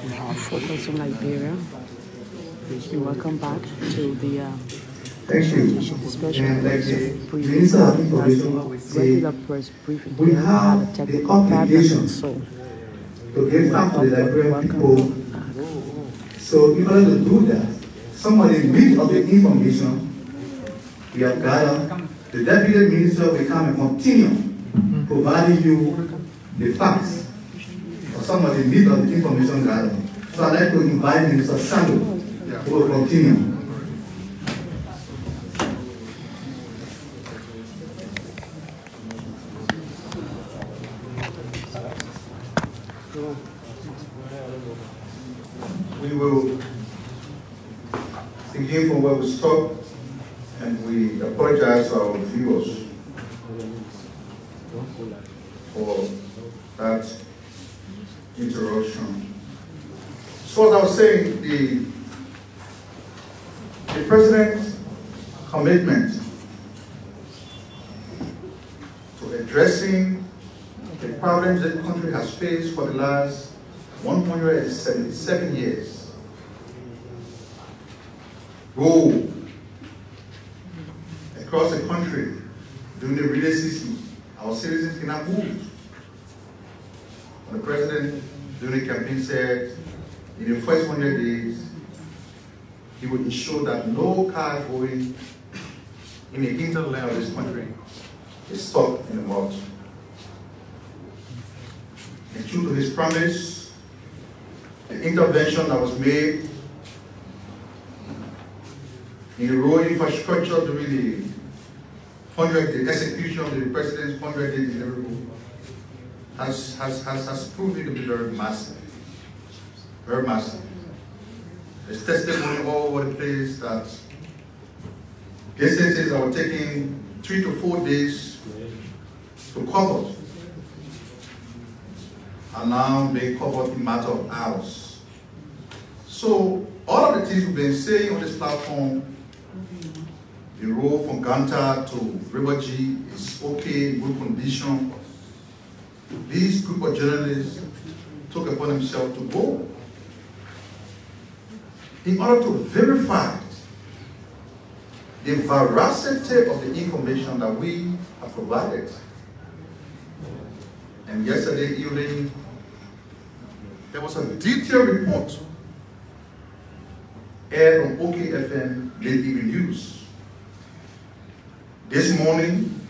Focus on Liberia. Welcome back to the special briefing. Regular press briefing. We have the obligation to give back to the Liberian people. So in order to do that, some of the meat of the information we have gathered, the Deputy Minister will come and continue providing you the facts of some of the meat of the information gathered. So I'd like to invite Minister Sando who will continue. We will begin from where we stopped, and we apologize to our viewers for that interruption. So as I was saying, the President's commitment to addressing the problems that the country has faced for the last 177 years go across the country during the relay season. Our citizens cannot move. When the President during the campaign said in the first 100 days he would ensure that no car going in the hinterland of this country is stuck in the mud. And true to his promise, the intervention that was made in the road infrastructure during the execution of the President's 100-day deliverable has proven to be very massive. Very massive. There's testimony all over the place that distances that were taking 3 to 4 days to cover are now being covered in a matter of hours. So all of the things we've been saying on this platform, the road from Ganta to River G is okay, good condition. These group of journalists took upon themselves to go in order to verify the veracity of the information that we have provided. And yesterday evening, there was a detailed report aired on OKFM late evening news. This morning,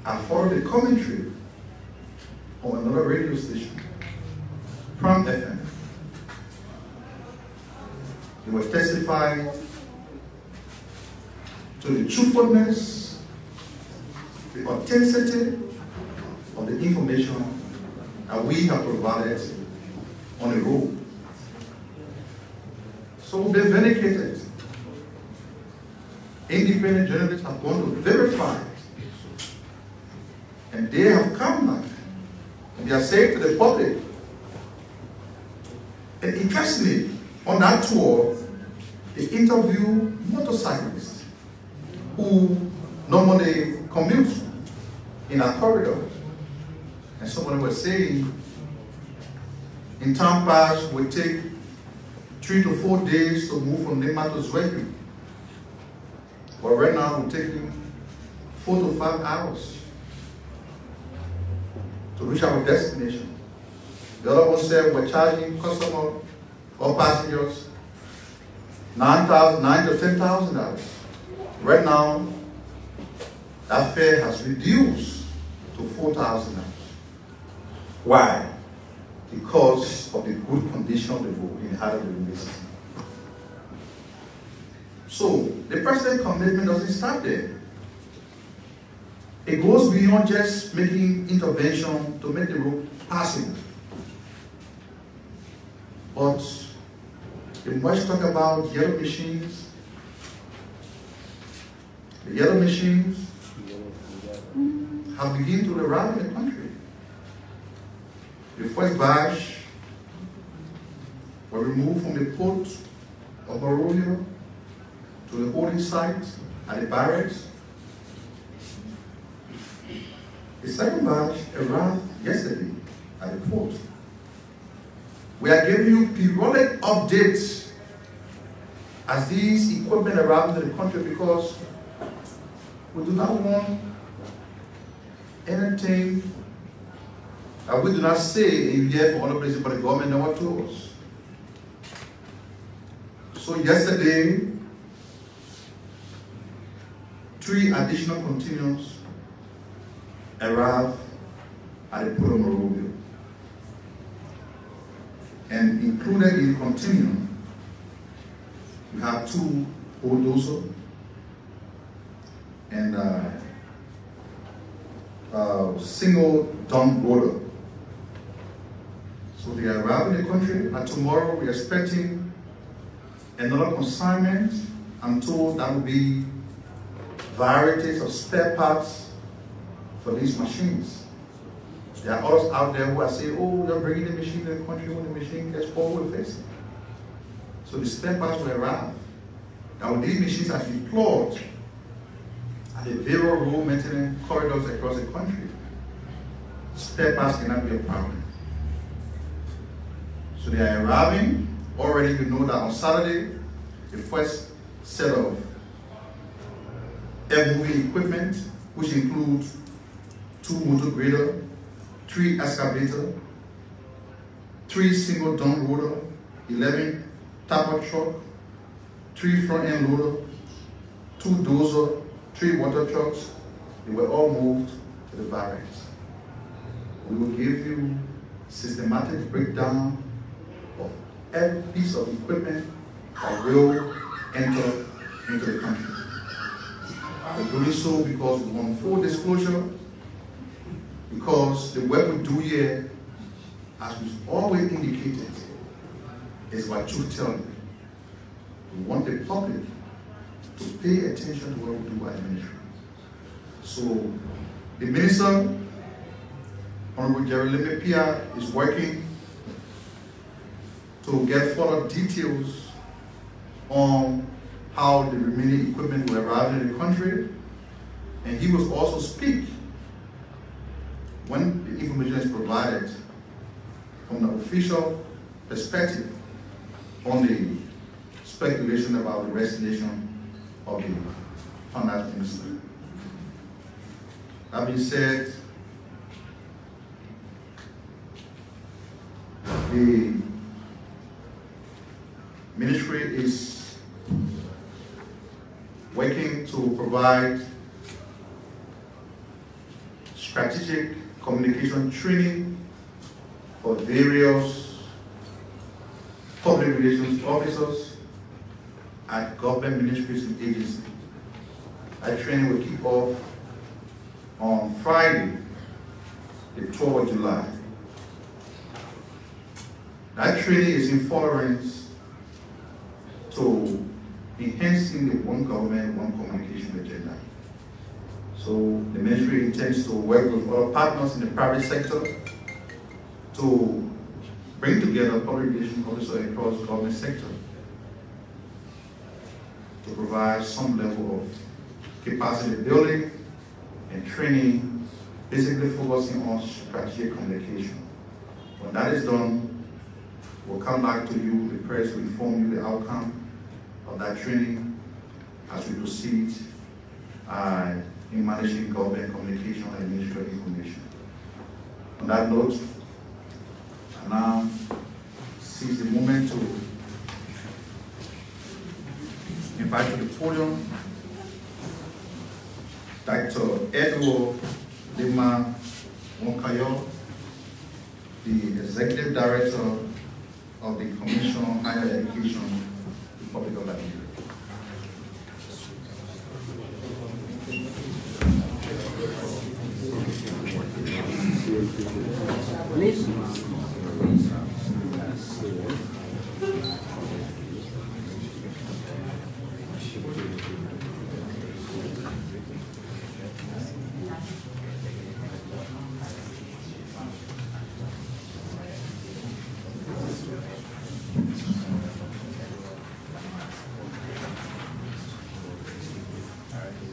I followed a commentary on another radio station, Pram FM. They were testifying to the truthfulness, the authenticity of the information that we have provided on the road. So we've been vindicated. Independent journalists have gone to verify, and they have come back and they are saying to the public. And interestingly, on that tour, they interview motorcyclists who normally commute in our corridor. And someone was saying, in town pass would take 3 to 4 days to move from Nema to Zweki. But right now we're taking 4 to 5 hours to reach our destination. The other one said we're charging customer or passengers $9,000 to $10,000. Right now, that fare has reduced to $4,000. Why? Because of the good condition of the road in the heart of the railway system. So, the President's commitment doesn't stop there. It goes beyond just making intervention to make the road passable. But we must talk about yellow machines. The yellow machines have begun to arrive in the country. The first batch were removed from the port of Monrovia to the holding site at the barracks. The second batch arrived yesterday at the port. We are giving you periodic updates as these equipment arrive into the country, because we do not want anything that we do not say in here for other places, but the government never told us. So yesterday, 3 additional containers arrived at the Port of Monrovia. And included in the container, we have 2 bulldozers and single dump roller. So they arrive in the country, and tomorrow we're expecting another consignment. I'm told that will be varieties of spare parts for these machines. There are others out there who are saying, oh, you're bringing the machine to the country when the machine gets poor, we'll fix it. So the spare parts will arrive. Now when these machines are deployed at the various road maintenance corridors across the country, spare parts cannot be a problem. So they are arriving. Already you know that on Saturday, the first set of air-moving equipment, which includes 2 motor grader, 3 excavator, 3 single dump loader, 11 tapper truck, 3 front-end loader, 2 dozer, 3 water trucks. They were all moved to the barracks. We will give you systematic breakdown of every piece of equipment that will enter into the country. We're doing so because we want full disclosure, because the work we do here, as we've always indicated, is by truth-telling. We want the public to pay attention to what we do as ministry. So the minister, Honorable Jerry Limepia, is working to get further details on how the remaining equipment will arrive in the country, and he will also speak when the information is provided from the official perspective on the speculation about the resignation of the finance minister. That being said, the ministry is working to provide strategic communication training for various public relations officers at government ministries and agencies. That training will kick off on Friday, the 12th of July. That training is in furtherance to enhancing the one government, one communication agenda. So the ministry intends to work with other partners in the private sector to bring together public relations officers across the government sector to provide some level of capacity building and training, basically focusing on strategic communication. When that is done, we'll come back to you, the press will inform you the outcome of that training as we proceed in managing government communication and administrative information. On that note, I now seize the moment to invite to the podium Dr. Edward Lima Moncayo, the Executive Director of the Commission on Higher Education, Republic of Liberia.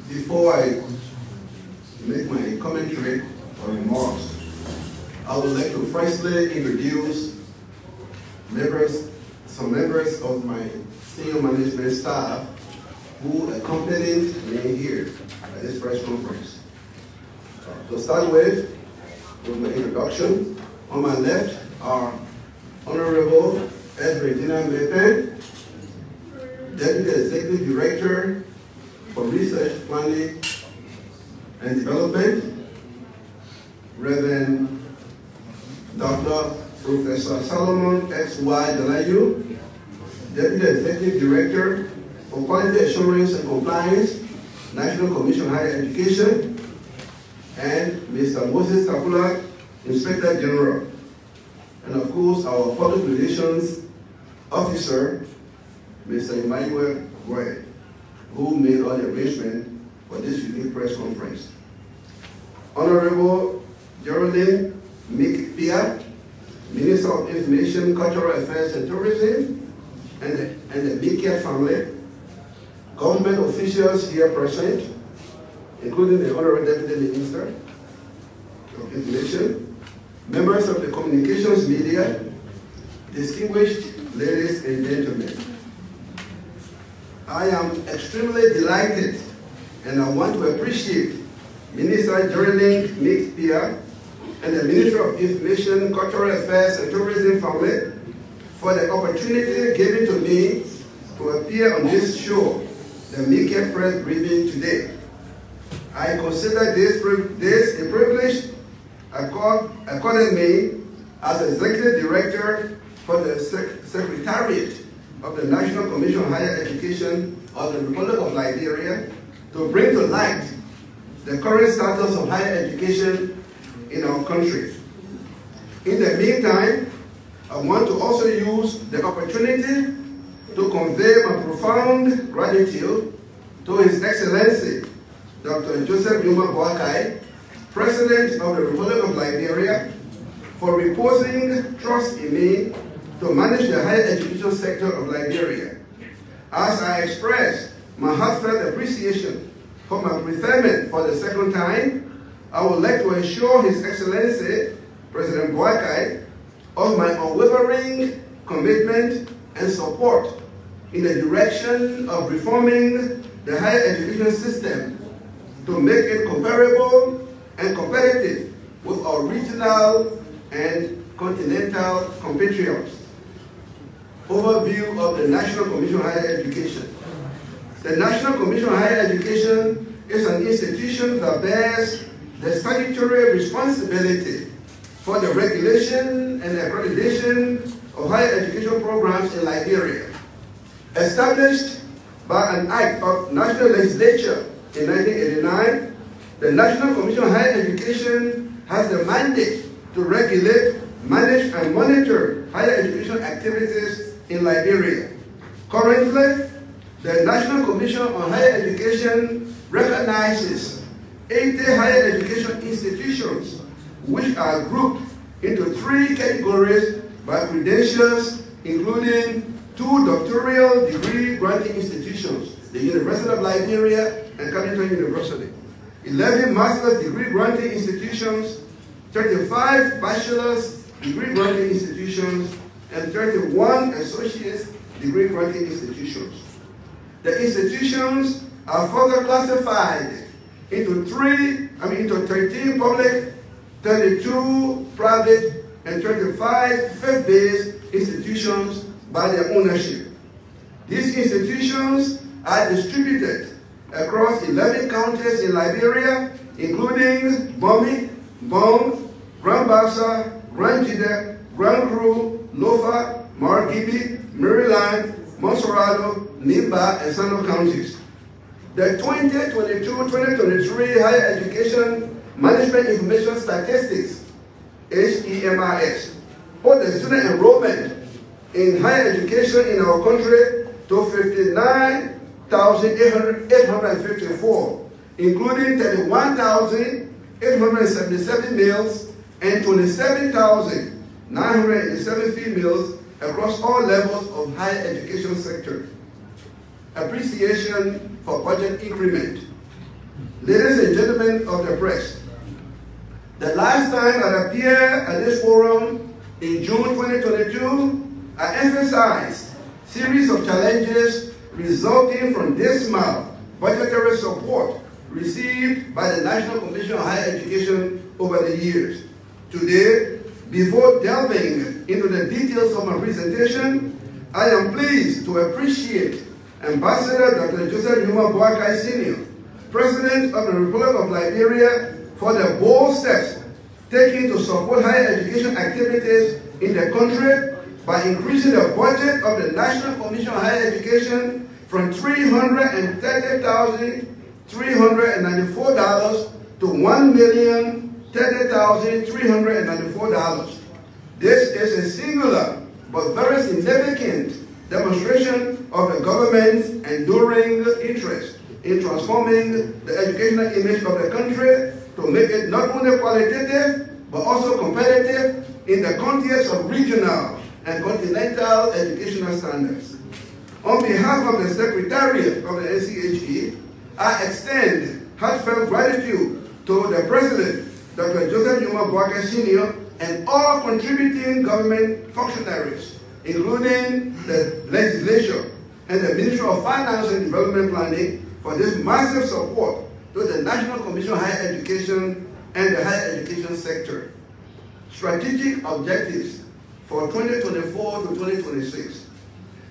Before I make my commentary or remarks, I would like to firstly introduce some members of my senior management staff who accompanied me here at this press conference. To start with my introduction, on my left are Honorable S. Regina Mepe, Deputy Executive Director for Research, Planning and Development, Reverend Dr. Professor Solomon X. Y. Delayu, Deputy Executive Director for Quality Assurance and Compliance, National Commission on Higher Education, and Mr. Moses Tapula, Inspector General, and of course our Public Relations Officer, Mr. Emmanuel Goye, who made all the arrangements for this unique press conference. Honorable Geraldine MICAT, Minister of Information, Cultural Affairs and Tourism, and the MICAT family, government officials here present, including the Honorable Deputy Minister of Information, members of the communications media, distinguished ladies and gentlemen. I am extremely delighted and I want to appreciate Minister Geraldine MICAT and the Minister of Information, Cultural Affairs and Tourism family for the opportunity given to me to appear on this show, the MICAT press briefing today. I consider this a privilege accorded me as Executive Director for the Secretariat of the National Commission on Higher Education of the Republic of Liberia to bring to light the current status of higher education in our country. In the meantime, I want to also use the opportunity to convey my profound gratitude to His Excellency, Dr. Joseph Yuma Boakai, President of the Republic of Liberia, for reposing trust in me to manage the higher education sector of Liberia. As I express my heartfelt appreciation for my preferment for the second time, I would like to assure His Excellency, President Boakai, of my unwavering commitment and support in the direction of reforming the higher education system to make it comparable and competitive with our regional and continental compatriots. Overview of the National Commission on Higher Education. The National Commission on Higher Education is an institution that bears the statutory responsibility for the regulation and accreditation of higher education programs in Liberia. Established by an act of National Legislature in 1989, the National Commission on Higher Education has the mandate to regulate, manage, and monitor higher education activities in Liberia. Currently, the National Commission on Higher Education recognizes 80 higher education institutions, which are grouped into 3 categories by credentials, including 2 doctoral degree granting institutions, the University of Liberia and Carleton University, 11 master's degree granting institutions, 35 bachelor's degree granting institutions, and 31 associate's degree granting institutions. The institutions are further classified into 13 public, 32 private, and 35 faith-based institutions by their ownership. These institutions are distributed across 11 counties in Liberia, including Bomi, Bong, Grand Bassa, Grand Jide, Grand Cru, Lofa, Margibi, Maryland, Monserrado, Nimba, and Sano counties. The 2022-2023 Higher Education Management Information Statistics, HEMIS, put the student enrollment in higher education in our country to 59,854, including 31,877 males and 27,987 females across all levels of higher education sector. Appreciation for budget increment. Ladies and gentlemen of the press, the last time I appeared at this forum in June 2022, I emphasized series of challenges resulting from dismal budgetary support received by the National Commission on Higher Education over the years. Today, before delving into the details of my presentation, I am pleased to appreciate Ambassador Dr. Joseph Numa Boakai Sr., President of the Republic of Liberia, for the bold steps taken to support higher education activities in the country by increasing the budget of the National Commission on Higher Education from $330,394 to $1,030,394. This is a singular but very significant demonstration of the government's enduring interest in transforming the educational image of the country to make it not only qualitative but also competitive in the context of regional and continental educational standards. On behalf of the Secretariat of the NCHE, I extend heartfelt gratitude to the President, Dr. Joseph Numa Boakai Sr., and all contributing government functionaries, including the legislature and the Ministry of Finance and Development Planning, for this massive support to the National Commission on Higher Education and the higher education sector. Strategic objectives for 2024 to 2026.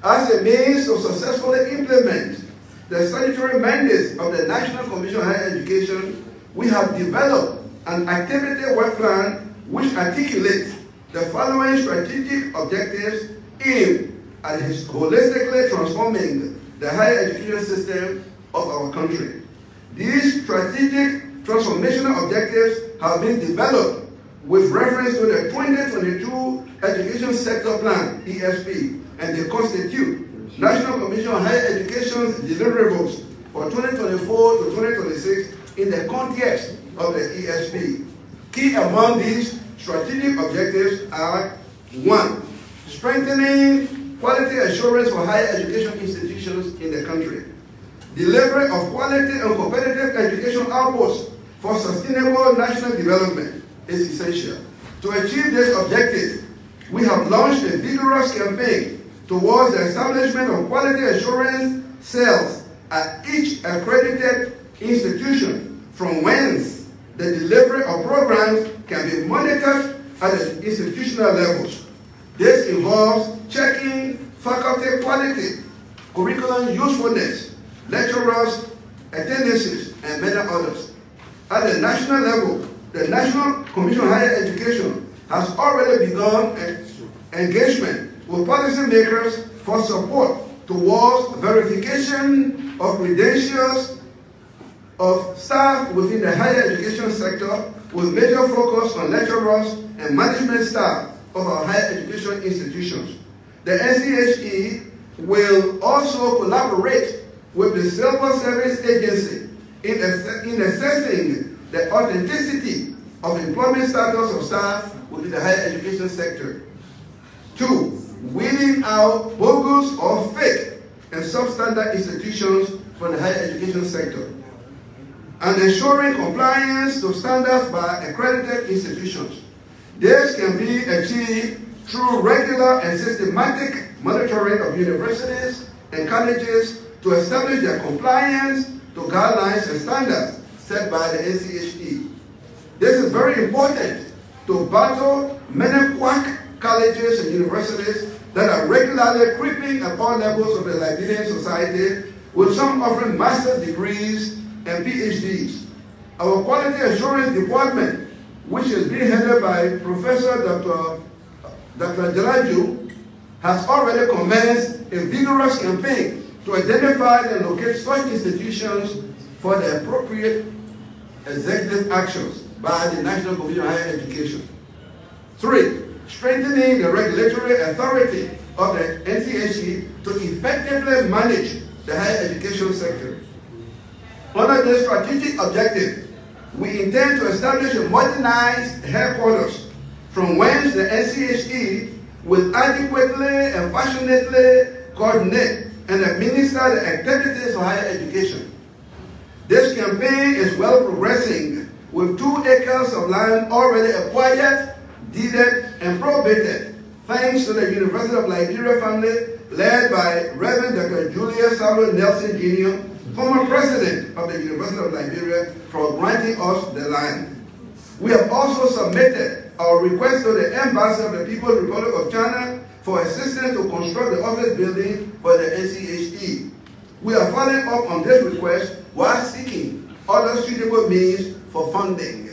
As a means to successfully implement the statutory mandates of the National Commission on Higher Education, we have developed an activity work plan which articulates the following strategic objectives aimed at holistically transforming the higher education system of our country. These strategic transformational objectives have been developed with reference to the 2022 Education Sector Plan, ESP, and they constitute National Commission on Higher Education's deliverables for 2024 to 2026 in the context of the ESP. Key among these strategic objectives are: 1. Strengthening quality assurance for higher education institutions in the country. Delivery of quality and competitive education outputs for sustainable national development is essential. To achieve this objective, we have launched a vigorous campaign towards the establishment of quality assurance cells at each accredited institution, from whence the delivery of programs can be monitored at the institutional levels. This involves checking faculty quality, curriculum usefulness, lecturers' attendances, and many others. At the national level, the National Commission on Higher Education has already begun engagement with policymakers for support towards verification of credentials of staff within the higher education sector, with major focus on lecturers and management staff of our higher education institutions. The NCHE will also collaborate with the Civil Service Agency in assessing the authenticity of employment status of staff within the higher education sector. 2. Weeding out bogus or fake and substandard institutions from the higher education sector, and ensuring compliance to standards by accredited institutions. This can be achieved through regular and systematic monitoring of universities and colleges to establish their compliance to guidelines and standards set by the NCHE. This is very important to battle many quack colleges and universities that are regularly creeping at all levels of the Liberian society, with some offering master's degrees and PhDs. Our Quality Assurance Department, which is being headed by Professor Dr. Jalaju, has already commenced a vigorous campaign to identify and locate such institutions for the appropriate executive actions by the National Commission on Higher Education. 3. Strengthening the regulatory authority of the NCHE to effectively manage the higher education sector. Under this strategic objective, we intend to establish a modernized headquarters from whence the NCHE will adequately and passionately coordinate and administer the activities of higher education. This campaign is well progressing, with 2 acres of land already acquired, deeded, and probated thanks to the University of Liberia family led by Reverend Dr. Julius Samuel Nelson Jr., former president of the University of Liberia, for granting us the land. We have also submitted our request to the Embassy of the People's Republic of China for assistance to construct the office building for the NCHE. We are following up on this request while seeking other suitable means for funding.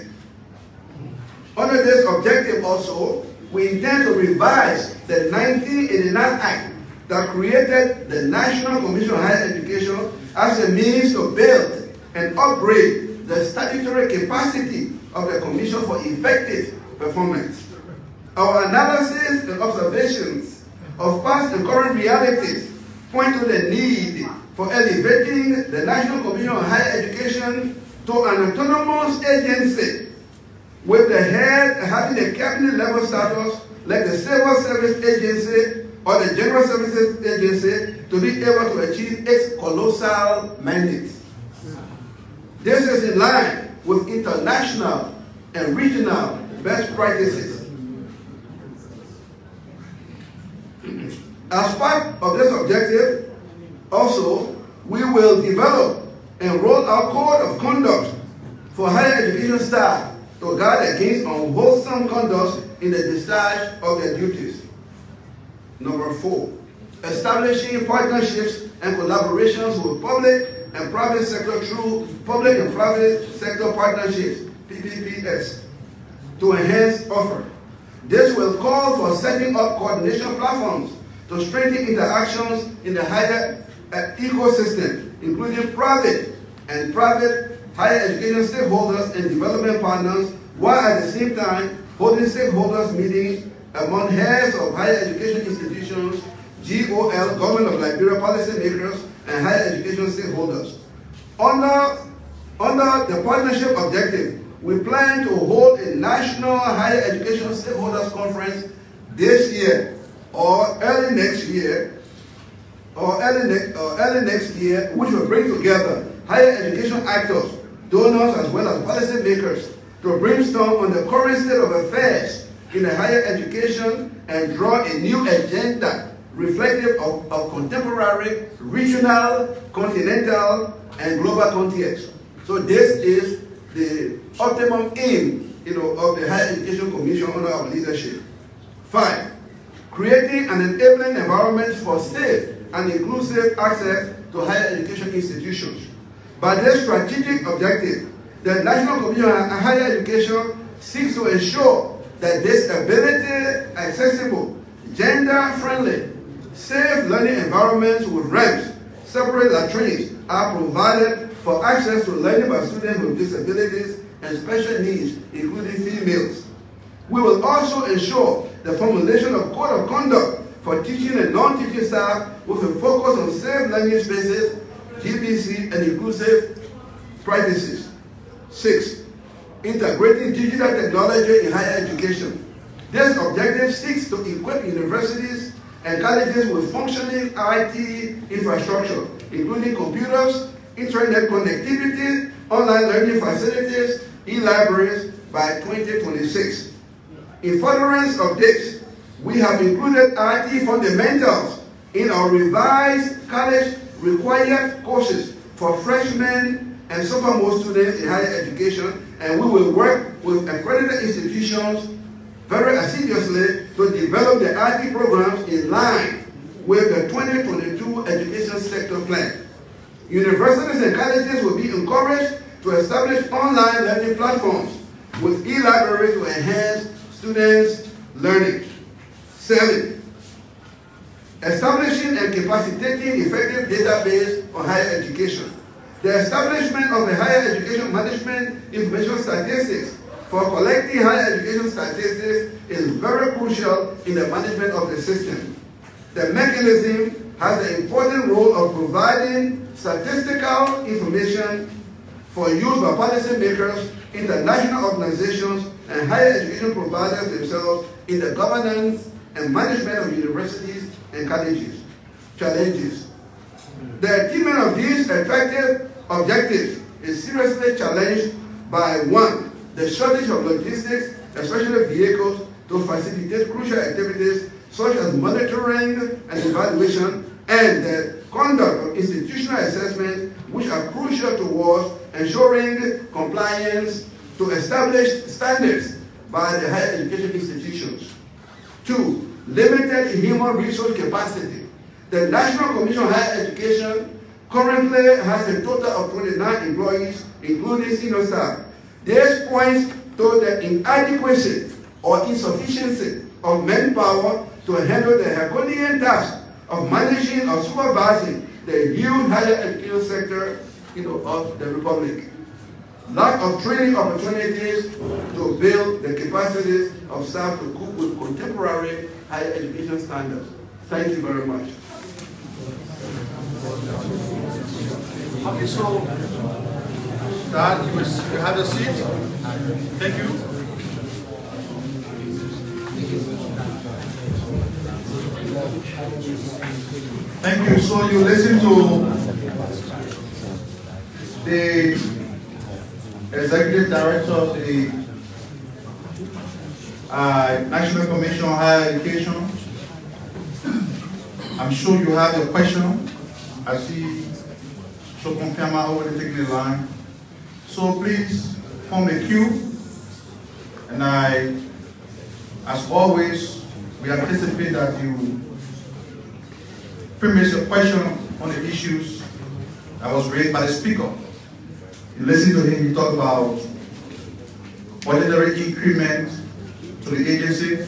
Under this objective also, we intend to revise the 1989 Act that created the National Commission on Higher Education as a means to build and upgrade the statutory capacity of the Commission for effective performance. Our analysis and observations of past and current realities point to the need for elevating the National Commission on Higher Education to an autonomous agency with the head having a cabinet level status like the Civil Service Agency or the General Services Agency to be able to achieve its colossal mandate. This is in line with international and regional best practices. As part of this objective, also, we will develop and roll out code of conduct for higher education staff to guard against unwholesome conduct in the discharge of their duties. Number 4, establishing partnerships and collaborations with public and private sector through public and private sector partnerships, PPPs, to enhance offer. This will call for setting up coordination platforms to strengthen interactions in the higher ecosystem, including private higher education stakeholders and development partners, while at the same time holding stakeholders meetings among heads of higher education institutions, GOL, Government of Liberia policymakers, and higher education stakeholders. Under the partnership objective, we plan to hold a national higher education stakeholders conference this year or early next year, which will bring together higher education actors, donors, as well as policymakers to brainstorm on the current state of affairs in the higher education and draw a new agenda reflective of contemporary, regional, continental, and global context. So this is the optimum aim, of the Higher Education Commission under our leadership. 5, creating an enabling environment for safe and inclusive access to higher education institutions. By this strategic objective, the National Commission on Higher Education seeks to ensure that disability accessible, gender-friendly, safe learning environments with ramps, separate latrines are provided for access to learning by students with disabilities and special needs, including females. We will also ensure the formulation of code of conduct for teaching and non-teaching staff with a focus on safe learning spaces, GBC, and inclusive practices. 6, integrating digital technology in higher education. This objective seeks to equip universities and colleges with functioning IT infrastructure, including computers, internet connectivity, online learning facilities, e-libraries by 2026. In furtherance of this, we have included IT fundamentals in our revised college required courses for freshmen and sophomore students in higher education, and we will work with accredited institutions very assiduously to develop the IT programs in line with the 2022 Education Sector Plan. Universities and colleges will be encouraged to establish online learning platforms with e-libraries to enhance students' learning. 7, establishing and capacitating effective database on higher education. The establishment of the Higher Education Management Information Statistics for collecting higher education statistics is very crucial in the management of the system. The mechanism has the important role of providing statistical information for use by policymakers, international organizations, and higher education providers themselves in the governance and management of universities and colleges. Challenges. The achievement of these effective objectives is seriously challenged by 1, the shortage of logistics, especially vehicles, to facilitate crucial activities such as monitoring and evaluation, and the conduct of institutional assessment, which are crucial towards ensuring compliance to established standards by the higher education institutions. 2, limited human resource capacity. The National Commission on Higher Education currently has a total of 29 employees, including senior staff. This points to the inadequacy or insufficiency of manpower to handle the Herculean task of managing or supervising the huge higher education sector of the Republic. Lack of training opportunities to build the capacities of staff to cope with contemporary higher education standards. Thank you very much. Okay, so Dad, you have a seat. Thank you. Thank you. So you listen to the Executive Director of the National Commission on Higher Education. I'm sure you have your question. I see Shokonfiama already taking the line. So please form a queue. And as always, we anticipate that you premise a question on the issues that was raised by the speaker. You listen to him, he talked about budgetary increment to the agency.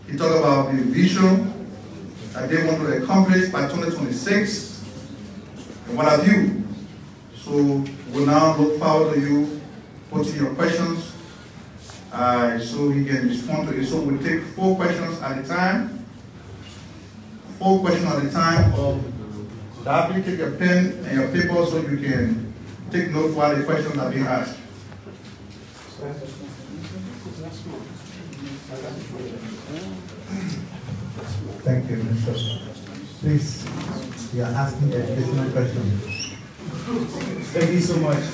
He talked about the vision that they want to accomplish by 2026 and what have you. So we'll now look forward to you putting your questions so he can respond to it. So we'll take 4 questions at a time. 4 questions at a time. Please take your pen and your paper so you can take note while the questions are being asked. Thank you, Mr. Please, we are asking additional questions. Thank you so much.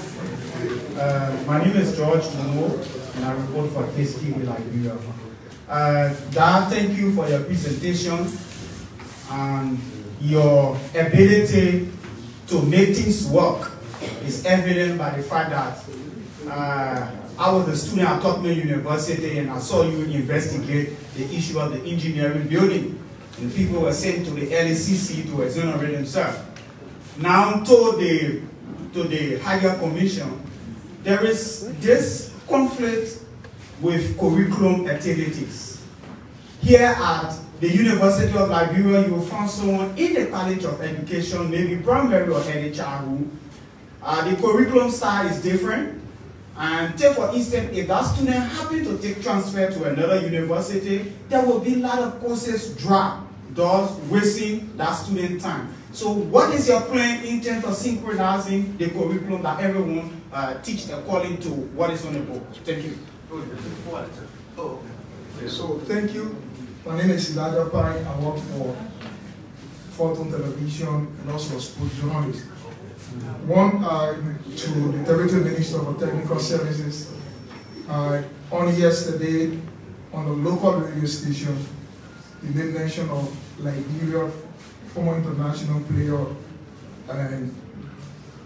My name is George Momo, and I report for KSTV Liberia. Dad, thank you for your presentation and your ability to make things work is evident by the fact that I was a student at Tottenham University and I saw you investigate the issue of the engineering building. And people were sent to the LACC to exonerate themselves. Now to the higher commission, there is this conflict with curriculum activities. Here at the University of Liberia, you will find someone in the College of Education, maybe primary or early childhood. The curriculum style is different. And take for instance, if that student happens to take transfer to another university, there will be a lot of courses dropped, thus wasting that student time. So what is your plan in terms of synchronizing the curriculum that everyone teach according to what is on the book? Thank you. Okay, so thank you. My name is Elijah Pai. I work for Photon Television and also a sports journalist. One, to the Deputy Minister of Technical Services. On yesterday, on the local radio station, the name mention of Liberia, former international player and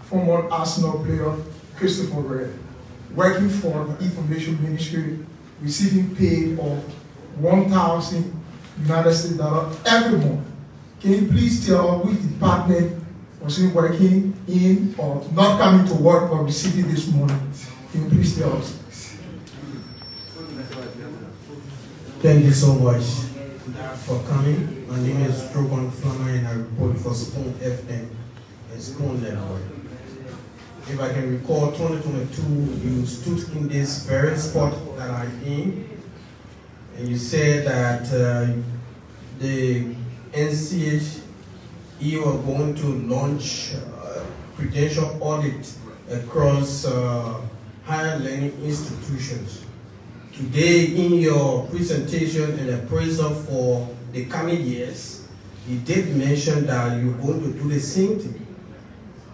former Arsenal player, Christopher Red, working for the Information Ministry, receiving pay of $1,000 United States every month. Can you please tell which department was he working in or not coming to work or receiving this money? Can you please tell us? Thank you so much for coming. My name is Drogon Flammer and I report for Spoon FM and Spoon Network. If I can recall, 2022, you stood in this very spot that I'm in, and you said that the NCH you are going to launch credential audit across higher learning institutions. Today, in your presentation and appraisal for the coming years, you did mention that you're going to do the same thing.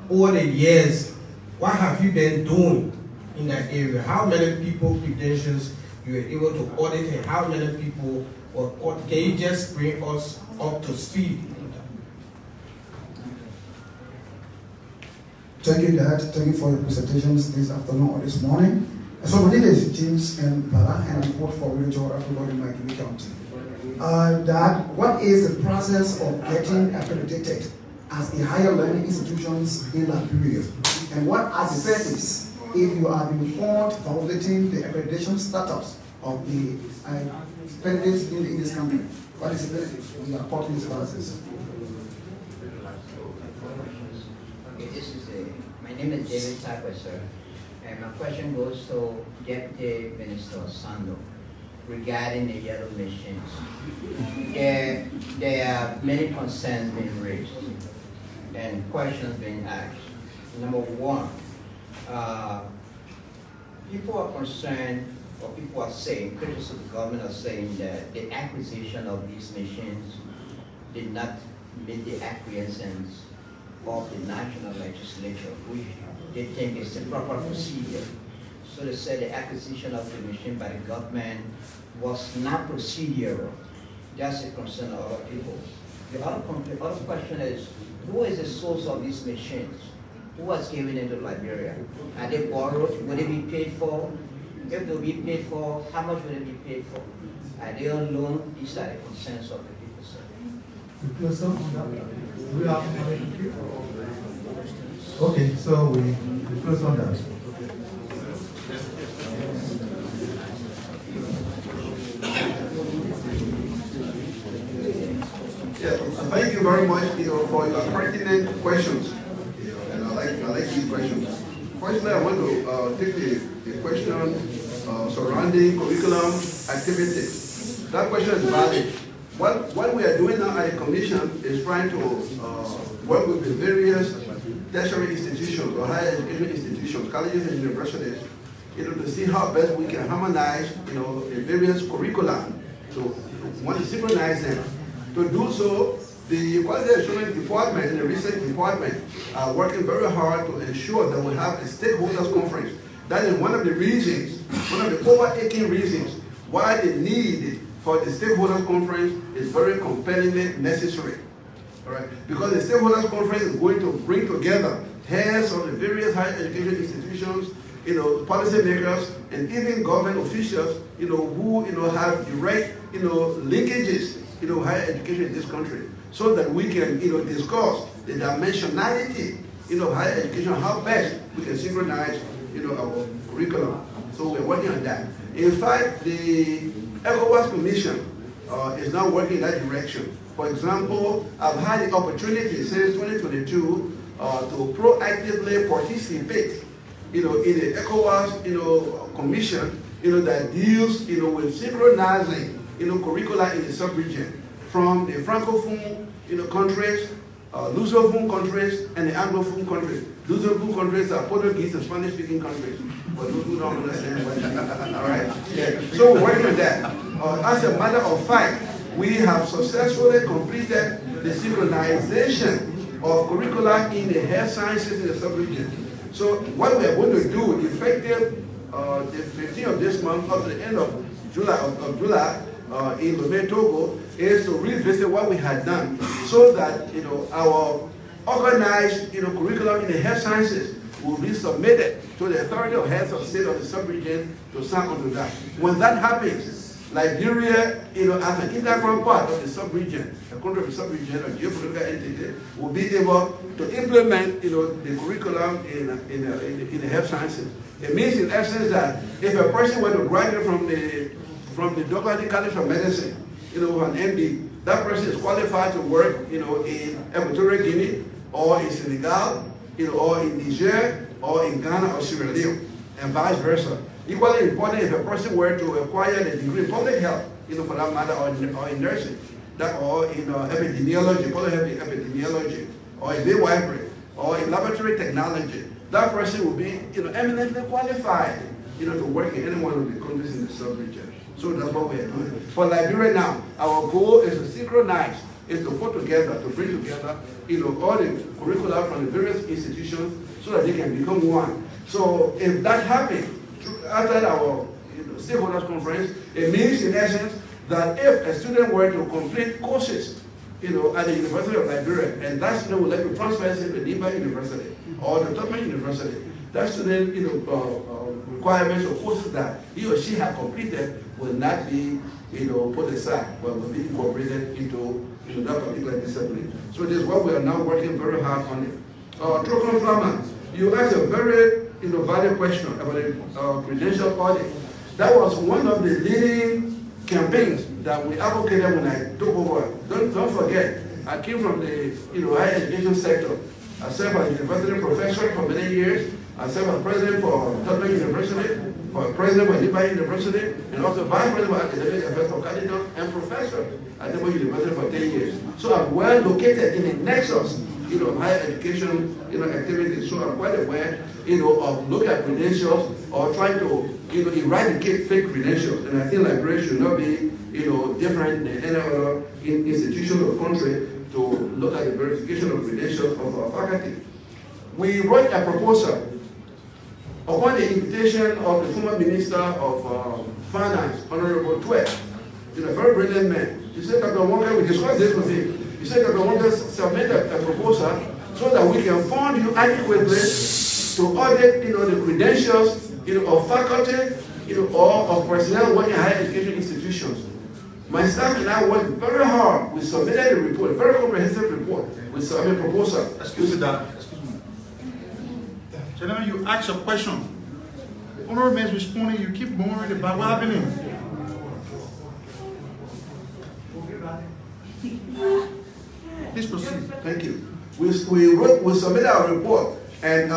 Over the years, what have you been doing in that area? How many people credentials you were able to audit and how many people Can you just bring us up to speed? Thank you, Dad. Thank you for your presentations this afternoon or this morning. So my name is James M. Bala, and I report for Village of Africa in MICAT County. Dad, what is the process of getting accredited as a higher learning institutions in Liberia? And what are the benefits if you are being found violating the accreditation status of the candidates in this country? What is the benefit of the supporting this process? My name is David Tapper, sir. And my question goes to Deputy Minister Sando regarding the yellow machines. There are many concerns being raised and questions being asked. Number one, people are concerned, or people are saying, critics of the government are saying that the acquisition of these machines did not meet the acquiescence of the national legislature, which they think is the proper procedure. So they said the acquisition of the machine by the government was not procedural. That's a concern of other people. The other question is, who is the source of these machines? Who has given them to Liberia? Are they borrowed? Will they be paid for? If they'll be paid for, how much will they be paid for? Are they on loan? These are the concerns of the people, sir. Okay, so we close on that. Yeah, thank you very much, for your pertinent questions. And I like these questions. Firstly, I want to take the question surrounding curriculum activities. That question is valid. What we are doing now at the Commission is trying to work with the various tertiary institutions or higher education institutions, colleges and universities, to see how best we can harmonize, the various curricula. So we want to synchronize them. To do so, the Quality Assurance Department and the Research Department are working very hard to ensure that we have a stakeholders conference. That is one of the reasons, one of the overarching reasons why the need for the stakeholders conference is very compellingly necessary. All right? Because the stakeholders conference is going to bring together heads of the various higher education institutions, policymakers, and even government officials, who have direct, linkages, higher education in this country, so that we can, discuss the dimensionality, higher education, how best we can synchronize, our curriculum. So we're working on that. In fact, the ECOWAS Commission is now working in that direction. For example, I've had the opportunity since 2022 to proactively participate, in the ECOWAS, commission, that deals, with synchronizing, curricula in the sub-region from the Francophone, countries, Lusophone countries, and the Anglophone countries. Lusophone countries are Portuguese and Spanish-speaking countries. For those who don't understand what all right? Yeah. So we're working on that. As a matter of fact, we have successfully completed the synchronization of curricula in the health sciences in the sub-region. So what we are going to do, effective the 15th of this month up to the end of July, in Liberia, Togo, is to revisit what we had done, so that our organized curriculum in the health sciences will be submitted to the Authority of Health of the State of the sub-region to sign onto that. When that happens, Liberia, as an integral part of the sub-region, a country of the sub-region, a geopolitical entity, will be able to implement, the curriculum in the health sciences. It means, in essence, that if a person were to graduate from the Doctor College of Medicine, an MD, that person is qualified to work, in Equatorial Guinea, or in Senegal, or in Niger, or in Ghana or Sierra Leone, and vice versa. Equally important, if a person were to acquire a degree in public health, for that matter, or in nursing, or in epidemiology, public health epidemiology, or in midwifery, or in laboratory technology, that person will be, eminently qualified, to work in any one of the countries in the sub-region. So that's what we are doing. For Liberia now, our goal is to synchronize, is to put together, to bring together, all the curricula from the various institutions so that they can become one. So if that happens, after our stakeholders conference, it means in essence that if a student were to complete courses, at the University of Liberia, and that student would like to transfer to the Liberia University or the Tubman University, that student, requirements or courses that he or she have completed will not be, put aside, but will be incorporated into that particular discipline. So this is what we are now working very hard on it. Trocon Flaman, you asked a very valid question about the credential audit. That was one of the leading campaigns that we advocated when I took over. Don't forget, I came from the higher education sector. I served as a university professor for many years. I served as president for Tubman University, for president for Liberia University, and also vice president for academic affairs for Cardinal, and professor at Tubman University for 10 years. So I'm well located in the nexus higher education activities. So I'm quite aware of looking at credentials or trying to eradicate fake credentials. And I think Liberia should not be different than any other institution or country to look at the verification of credentials of our faculty. We wrote a proposal upon the invitation of the former Minister of Finance, Honorable Twet, a very brilliant man. He said, Dr. Wonka, we discussed this with him. He said, Dr. Wonka, submit a proposal so that we can fund you adequately to audit the credentials of faculty or of personnel working in higher education institutions. My staff and I worked very hard. We submitted a report, a very comprehensive report. We submitted a proposal. Excuse me. Gentlemen, you asked a question. Honorable Mayor is responding, you keep moving about what happening. Please proceed. Thank you. We submitted our report, and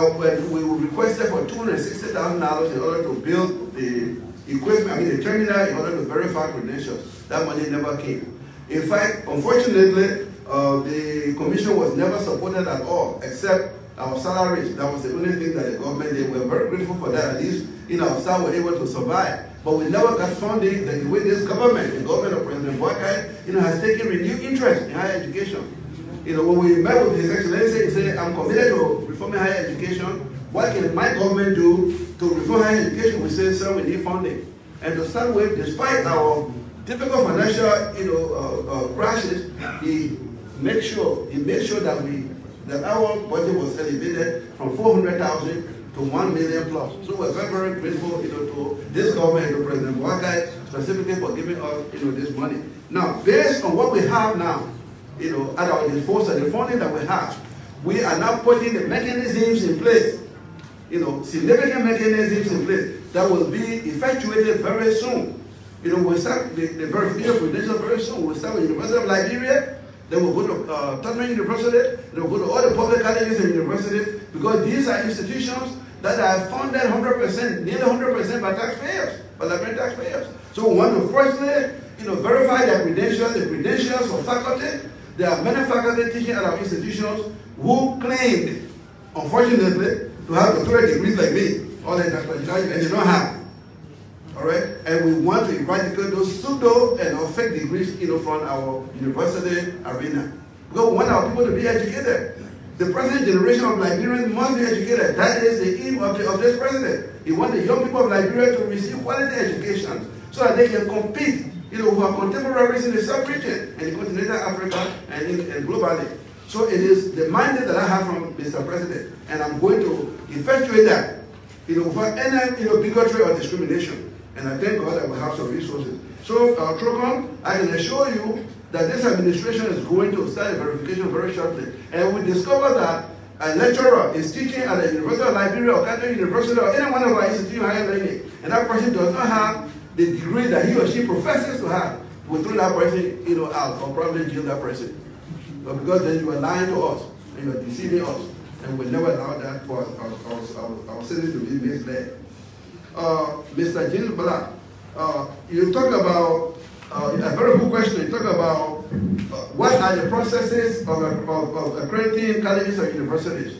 we requested for $260,000 in order to build the equipment, the terminal, in order to verify credentials. That money never came. In fact, unfortunately, the commission was never supported at all, except our salaries. That was the only thing that the government did. We were very grateful for that. At least, our staff were able to survive. But we never got funding the way this government, the government of President Boakai, has taken renewed interest in higher education. When we met with His Excellency, he said, I'm committed to reforming higher education. What can my government do to reform higher education? We said, sir, we need funding. And to start with, despite our difficult financial, crashes, he made sure that our budget was elevated from 400,000 to 1 million plus. So we're very, very grateful, to this government and to President Boakai specifically for giving us, this money. Now, based on what we have now, at our disposal, the funding that we have, we are now putting the mechanisms in place, significant mechanisms in place that will be effectuated very soon. We'll start the verification of credentials very soon. We'll start with the University of Liberia, then we'll go to Tubman University, then we'll go to all the public colleges and universities, because these are institutions that are funded 100%, nearly 100% by taxpayers, by Liberian taxpayers. So we want to firstly, verify their credentials, the credentials of faculty. There are many faculty teaching at our institutions who claimed, unfortunately, to have doctorate degrees like me, all that and they don't have. All right, and we want to eradicate those pseudo and fake degrees, from our university arena. Because we want our people to be educated. The present generation of Liberians must be educated. That is the aim of this president. He wants the young people of Liberia to receive quality education so that they can compete, with our contemporaries in the sub-region and in continental Africa and globally. So it is the mandate that I have from Mr. President, and I'm going to effectuate that, without any, bigotry or discrimination. And I thank God that we have some resources. So, Trocon, I can assure you that this administration is going to start a verification very shortly. And we discover that a lecturer is teaching at the University of Liberia or Catholic University or any one of our institutions higher learning, and that person does not have the degree that he or she professes to have, we throw that person, out, or probably jail that person. But because then you are lying to us, and you are deceiving us, and we never allow that for our citizens to be misled. Mr. James Black, you talk about a very good question. You talk about what are the processes of accrediting colleges or universities.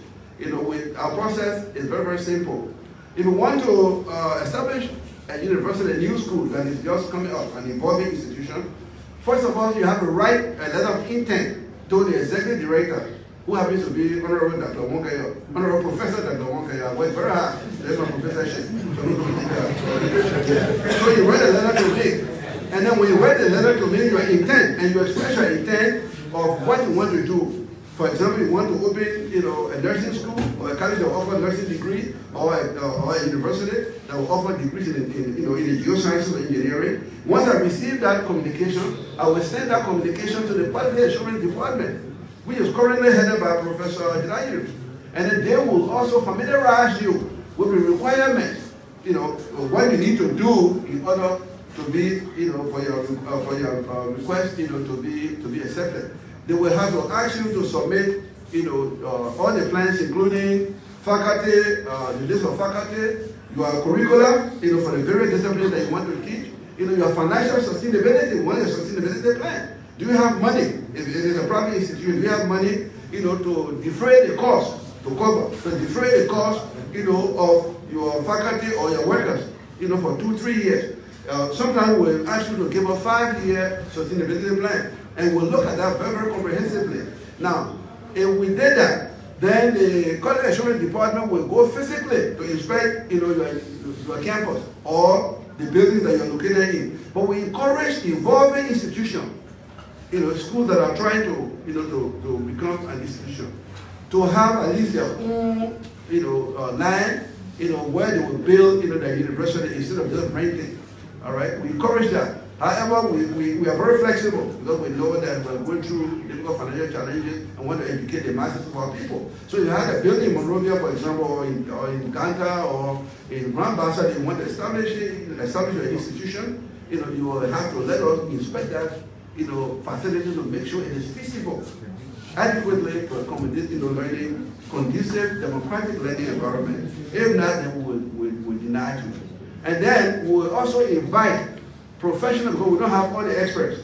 Our process is very, very simple. If you want to establish a university, a new school that is just coming up, an evolving institution, first of all, you have to write a letter of intent to the executive director, who happens to be Honorable Dr. Wonka, Honorable Professor Dr. Wonka. I work very hard. That's my professorship. So you write a letter to me, And then when you write the letter to me, your intent, and you express your intent of what you want to do. For example, you want to open, a nursing school or a college that will offer a nursing degree, or a university that will offer degrees in the geosciences or engineering. Once I receive that communication, I will send that communication to the Quality Assurance Department, which is currently headed by Professor Jirayu. And then they will also familiarize you with the requirements, what you need to do in order to be, for your request, to be accepted. They will have to ask you to submit, all the plans, including faculty, the list of faculty, your curricula, for the various disciplines that you want to teach, your financial sustainability, what is your sustainability plan? Do you have money? If it is a private institution, do you have money, to defray the cost, to cover, to defray the cost, of your faculty or your workers, for 2-3 years. Sometimes we'll ask you to give a 5-year sustainability plan, and we'll look at that very, very comprehensively. Now, if we did that, then the Quality Assurance Department will go physically to inspect, your campus or the buildings that you're located in. But we encourage evolving institutions, schools that are trying to, to become an institution, to have at least their own, land, where they will build, their university instead of just renting. All right, we encourage that. However, we are very flexible because we know that we're going through difficult financial challenges and want to educate the masses of our people. So if you have a building in Monrovia, for example, or in Ganta or in Grand Bassa, that you want to establish your institution, you will have to let us inspect that, facility to make sure it is feasible adequately to accommodate, learning, conducive, democratic learning environment. If not, then we deny you. And then we will also invite professionals, because we don't have all the experts,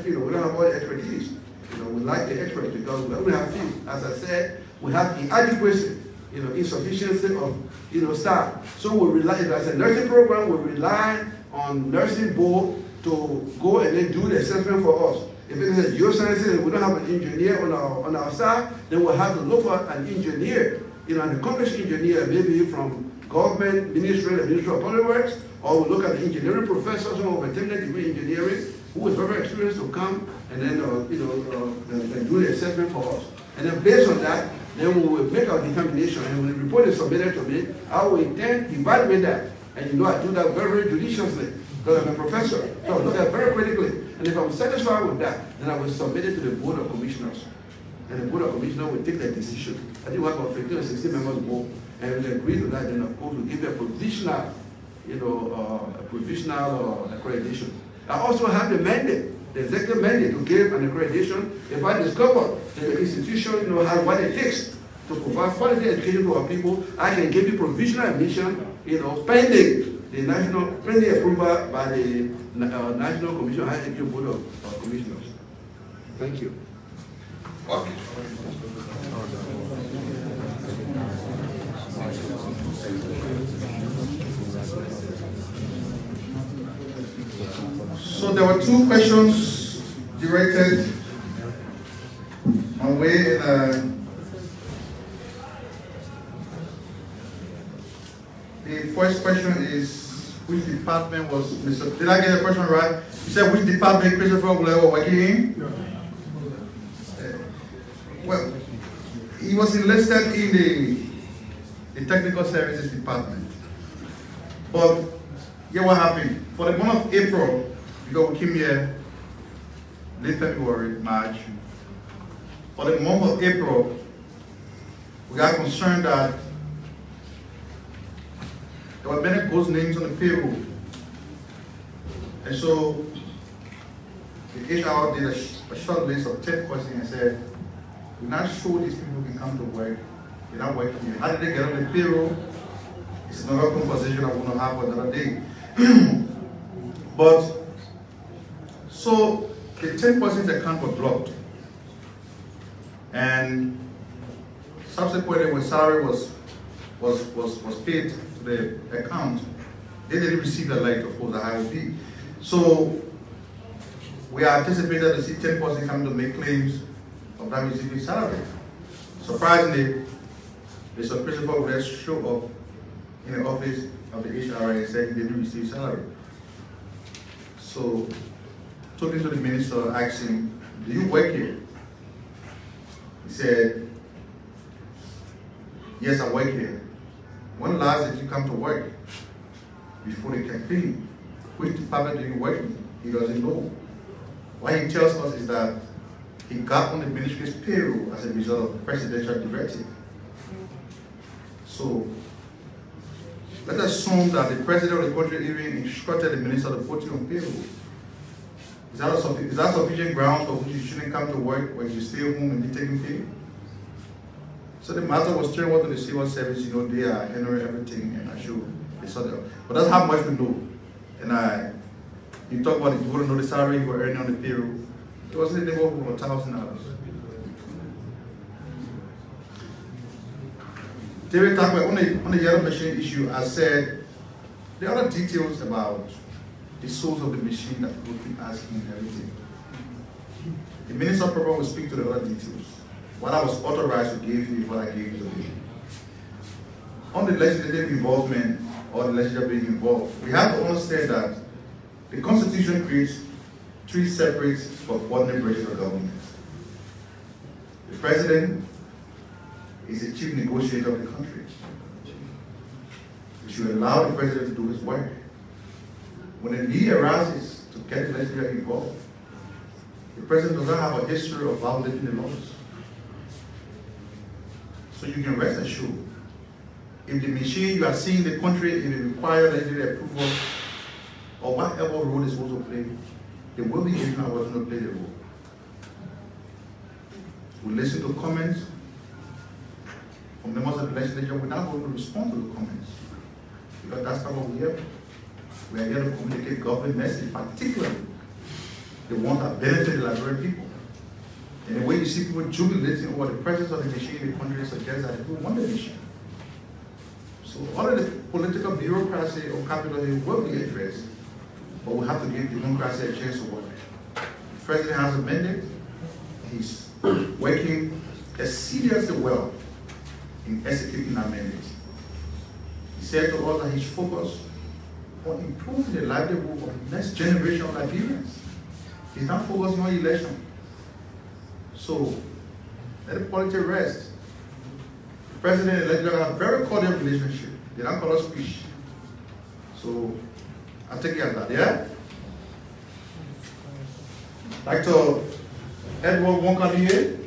we don't have all the expertise. We like the experts because we only have few. As I said, we have inadequacy, insufficiency of, staff. So we rely, as a nursing program, we rely on nursing board to go and then do the assessment for us. If it is a geosciences and we don't have an engineer on our staff, then we'll have to look for an engineer, an accomplished engineer, maybe from government, ministry of public works, or we'll look at the engineering professors who have a 10th degree in engineering, who is very experienced to come and then and do the assessment for us. And then based on that, then we will make our determination. And when the report is submitted to me, I will intend to evaluate that. And I do that very, very judiciously because I'm a professor. So I look at it very critically. And if I'm satisfied with that, then I will submit it to the Board of Commissioners. And the Board of Commissioners will take that decision. I think we have about 15 or 16 members board. And we agree to that, then of course we'll give you a provisional, accreditation. I also have the mandate, the executive mandate to give an accreditation if I discover that the institution has what it takes to provide quality education to our people. I can give you provisional admission, pending approval by the National Commission on Higher Education Board of Commissioners. Thank you. Okay. So there were 2 questions directed my way. The first question is, which department was Mr. Did I get the question right? You said which department Christopher was working in? Well, he was enlisted in the technical services department. But yeah, what happened? For the month of April, because we came here late February, March. For the month of April, we got concerned that there were many ghost names on the payroll. And so the HR did a short list of 10 questions and said, we're not sure these people can come to work. They're not working here. How did they get on the payroll? It's another conversation I'm going to have another day. But, so the 10% account was blocked. And subsequently when salary was paid to the account, they didn't receive the light, of course, the IOP. So we are anticipated to see 10% come to make claims of not receiving salary. Surprisingly, the supervisor would just show up in the office of the HR and said he didn't receive salary. So, talking to the minister, asked him, do you work here? He said, yes, I work here. When last did you come to work? Before the campaign. Which department do you work in? He doesn't know. What he tells us is that he got on the ministry's payroll as a result of presidential directive. So, let's assume that the president of the country even instructed the minister to put you on payroll. Is that sufficient grounds for which you shouldn't come to work when you stay home and be taking pay? So the matter was turned over to the civil service. You know, they are handling everything, and I sure they saw that. But that's how much we know. And you talk about it, you wouldn't know the salary you were earning on the payroll. It was in the neighborhood of $1,000. David talked about on the yellow machine issue. I said there are other details about the source of the machine that people keep asking and everything. The minister probably will speak to the other details. What I was authorized to give you is what I gave you today. On the legislative involvement or the legislature being involved, we have to understand that the Constitution creates three separate but coordinated branches of government. The president is the chief negotiator of the country. We should allow the president to do his work. When a need arises to get the legislature involved, the president does not have a history of violating the laws. So you can rest assured, if the machine you are seeing in the country, if it requires legislative approval, or whatever role it's supposed to play, they will be given a person to play the role. We listen to comments from members of the legislature. We're not going to respond to the comments, because that's not what we're here. We are here to communicate government message, particularly the ones that benefit the Liberian people. And the way you see people jubilating over the presence of the machine in the country suggests that people want the machine. So all of the political bureaucracy or Capitol Hill will be addressed, but we have to give democracy a chance to work. The president has a mandate. He's working seriously well in executing that mandate. He said to us that he's focused on improving the livelihood of the next generation of Liberians. He's not focusing on election. So, let the politics rest. The president and the legislature have a very cordial relationship. They don't call us fish. So, I'll take care of that, yeah? Dr. Edward Wonkadier,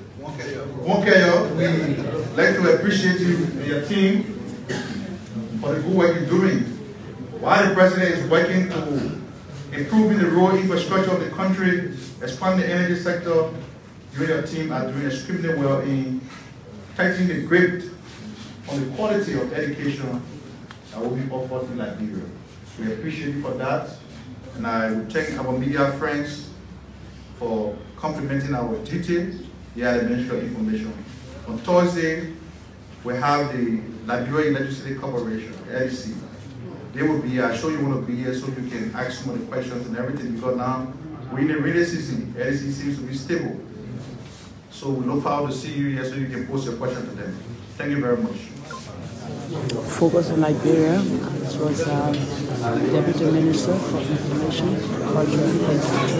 we'd like to appreciate you and your team for the good work you're doing. While the president is working to improving the road infrastructure of the country, expanding the energy sector, you and your team are doing extremely well in tightening the grip on the quality of education that will be offered in Liberia. We appreciate you for that, and I will thank our media friends for complimenting our duty here at the Ministry of Information. On Thursday, we have the Liberian Legislative Corporation, LEC. They will be here. I'm sure you want to be here so you can ask some of the questions and everything, because now we're in the rainy season. LEC seems to be stable. So we look forward to seeing you here so you can post your question to them. Thank you very much. Focus on Liberia. This was Deputy Minister for Information, Culture and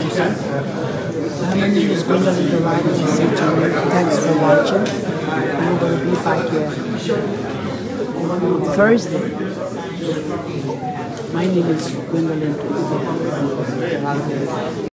Extension. My name is Gwendolyn Dorado. Thanks for watching. I'm going to be back here on Thursday. My name is Gwendolyn Dorado.